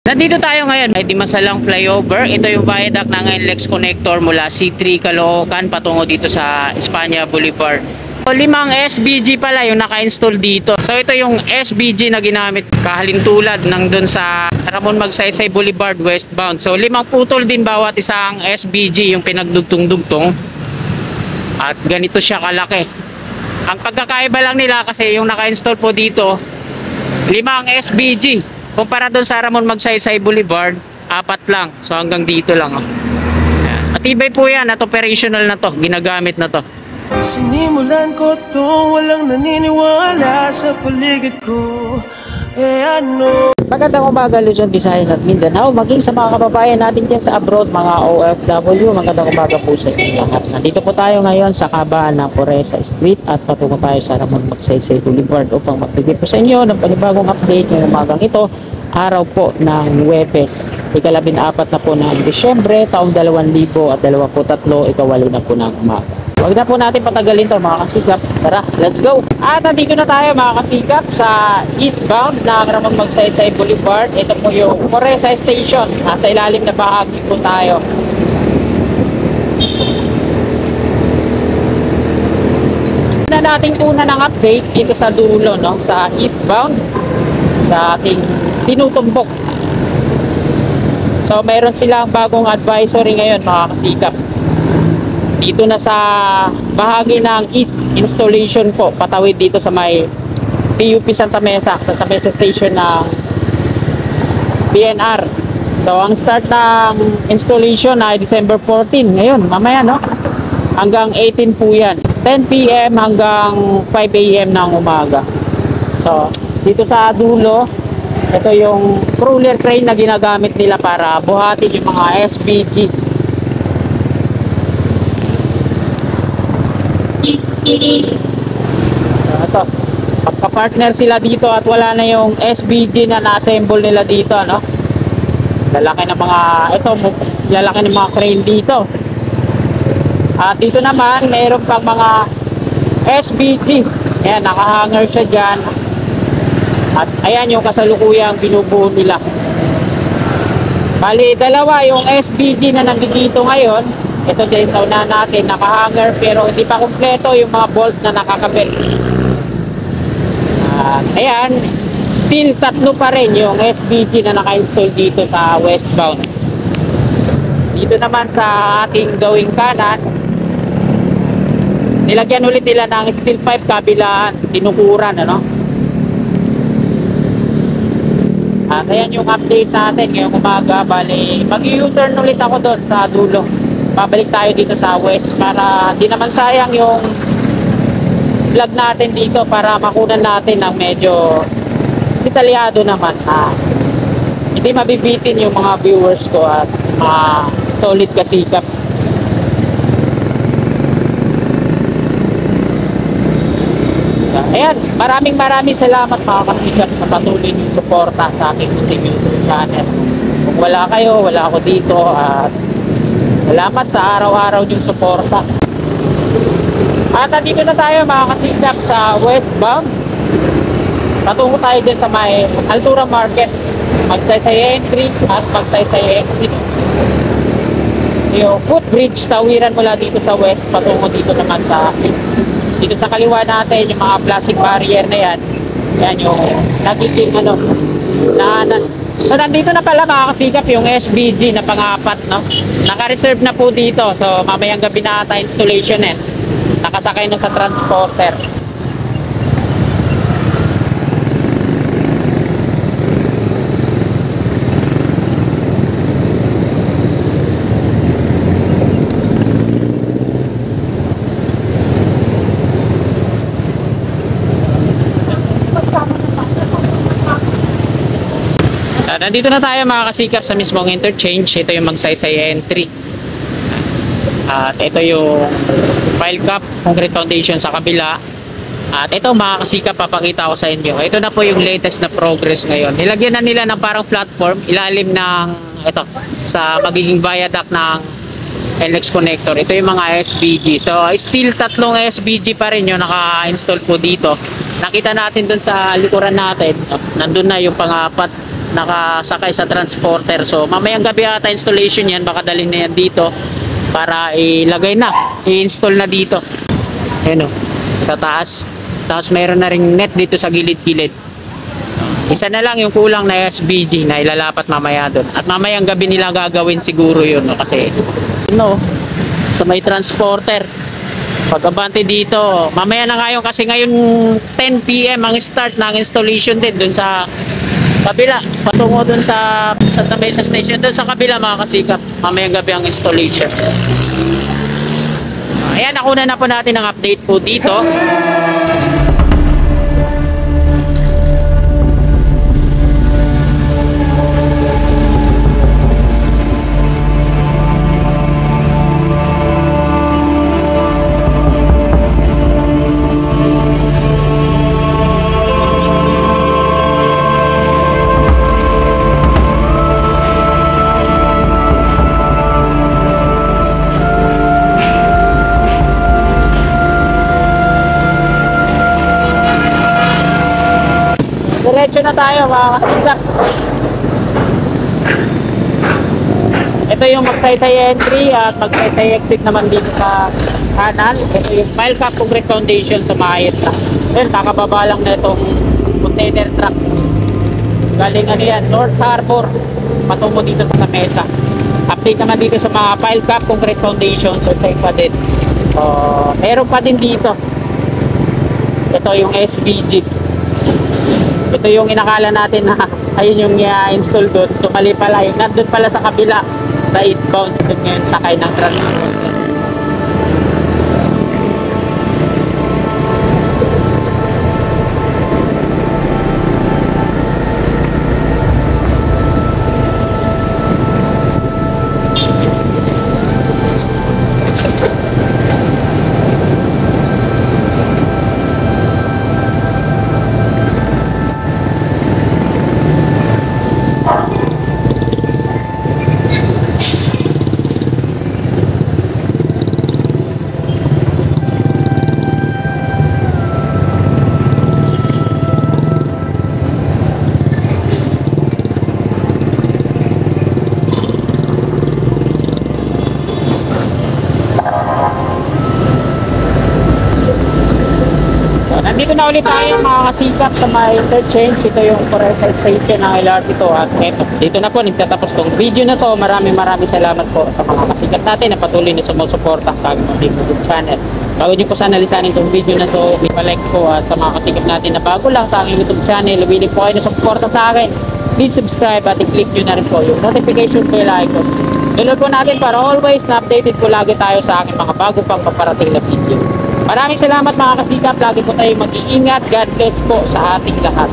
Nandito tayo ngayon, may Dimasalang flyover. Ito yung viaduct ng NLEX connector mula C3 Caloocan patungo dito sa Espanya Boulevard. So, 5 SBG pala yung naka-install dito. So ito yung SBG na ginamit kahalintulad ng dun sa Ramon Magsaysay Boulevard westbound. So 5 putol din bawat isang SBG yung pinagdugtong-dugtong. At ganito siya kalaki. Ang pagkakaiba lang nila kasi yung naka-install po dito 5 SBG. Kumpara doon sa Ramon Magsaysay Boulevard, 4 lang. So hanggang dito lang. Matibay po yan at operational na to. Ginagamit na to. Sinimulan ko to, walang naniniwala sa paligid ko. Ano? Magandang umaga, Luzon, Visayas at Mindanao. Maging sa mga kababayan natin dyan sa abroad, mga OFW, magandang umaga po sa inyo lahat. Nandito po tayo ngayon sa kabaan ng Coresa Street at patungo tayo sa Ramon Magsaysay Boulevard upang magbigay po sa inyo ng panibagong update ngayong umagang ito. Araw po ng Huwebes, ika-14 na po ng Disyembre, taong 2023, ikawali na po ng umaga. Huwag na po natin patagalin to mga kasikap. Tara, let's go! At nandito na tayo mga kasikap sa eastbound ng Ramon Magsaysay Boulevard. Ito po yung Coresa Station. Nasa ilalim na bahagi po tayo. Na natin una ng update dito sa dulo, no? Sa eastbound, sa ating tinutumbok. So mayroon silang bagong advisory ngayon mga kasikap. Dito na sa bahagi ng east installation po, patawid dito sa may PUP Santa Mesa Station ng PNR. So ang start ng installation ay December 14 ngayon, mamaya, no? Hanggang 18 po yan, 10 PM hanggang 5 AM ng umaga. So dito sa dulo, ito yung crawler crane na ginagamit nila para buhatin yung mga SBG. So ito, pagka-partner sila dito at wala na yung SBG na na-assemble nila dito, no? Lalaki ng mga, ito, lalaki ng mga crane dito. At dito naman, mayroon pang mga SBG. Ayan, nakahanger siya dyan. At ayan yung kasalukuyang binubuo nila. Bali, dalawa yung SBG na nandito ngayon. Ito dyan sa una natin, nakahanger pero hindi pa kumpleto yung mga bolt na nakakabit. Ayan, still 3 pa rin yung SBG na naka-install dito sa westbound. Dito naman sa ating gawing kanan, nilagyan ulit nila ng steel pipe kabilaan, tinukuran, ano? At ayan yung update natin ngayong umaga. Bali, mag-u-turn ulit ako doon sa dulo. Babalik tayo dito sa west para di naman sayang yung vlog natin dito, para makunan natin ng medyo detalyado naman na hindi mabibitin yung mga viewers ko at solid kasikap. So, ayan, maraming salamat mga kasikap sa patuloy yung suporta sa aking YouTube channel. Kung wala kayo, wala ako dito, at salamat sa araw-araw yung suporta. At nandito na tayo mga kasikap sa westbound. Patungo tayo dyan sa may Altura Market, Magsaysay entry at Magsaysay exit. Yung footbridge, tawiran mula dito sa west patungo dito naman sa east. Dito sa kaliwa natin, yung mga plastic barrier na yan, yan yung nagiging ano, so nandito na pala mga kasikap yung SBG na pang-4, no? Naka-reserve na po dito. So mamayang gabi na ata installation eh. Nakasakay na sa transporter. Nandito na tayo mga kasikap sa mismong interchange. Ito yung Magsaysay entry. At ito yung pile cap, concrete foundation sa kabila. At ito mga kasikap, papakita ko sa inyo. Ito na po yung latest na progress ngayon. Nilagyan na nila ng parang platform, ilalim ng ito, sa magiging viaduct ng NLEX connector. Ito yung mga SBG. So still 3 SBG pa rin yung naka-install po dito. Nakita natin dun sa likuran natin. Nandun na yung pang-4. nakasakay sa transporter. So mamayang gabi ata installation yan, baka dalhin na yan dito para ilagay na, i-install na dito. Ayan o, sa taas. Tapos mayroon na ring net dito sa gilid-gilid. Isa na lang yung kulang na SBG na ilalapat mamaya doon. At mamayang gabi nila gagawin siguro yun, no? Kasi sa may transporter, pag-abante dito, mamaya na ngayon kasi ngayon 10 PM ang start ng installation din doon sa kabila, patungo doon sa Santa Mesa Station, doon sa kabila mga kasikap, mamayang gabi ang installation. Ayan, nakuna na po natin ang update po dito. Diretso na tayo mga kasikap. Ito yung magsaysay entry at magsaysay exit naman dito sa kanan. Ito yung pile cap concrete foundation sa maayos na. Then kakababa lang na itong container truck. Galing ano yan, North Harbor, patungo dito sa Mesa. Update naman dito sa mga pile cap concrete foundation, so safe pa din. Meron pa din dito. Ito yung SBG. Ito yung inakala natin na ayun yung install doon. So mali pala, yung nandun pala sa kabila sa eastbound doon ngayon sakay ng transporter. Nandito na ulit tayo mga kasikap sa may interchange. Ito yung Corresa Station ng LRT to. At eto, dito na po nagtatapos tong video na to. Maraming salamat po sa mga kasikap natin na patuloy na sumusuporta sa aking YouTube channel. Bago nyo po sana lisanin tong video na to, i-like po at sa mga kasikap natin na bago lang sa aking YouTube channel, willing po kayo na suporta sa akin. Please subscribe at i-click nyo na rin po yung notification bell icon. Download po natin para always na updated po lagi tayo sa aking mga bago pang paparating na video. Maraming salamat mga kasikap. Lagi po tayo mag-iingat. God bless po sa ating lahat.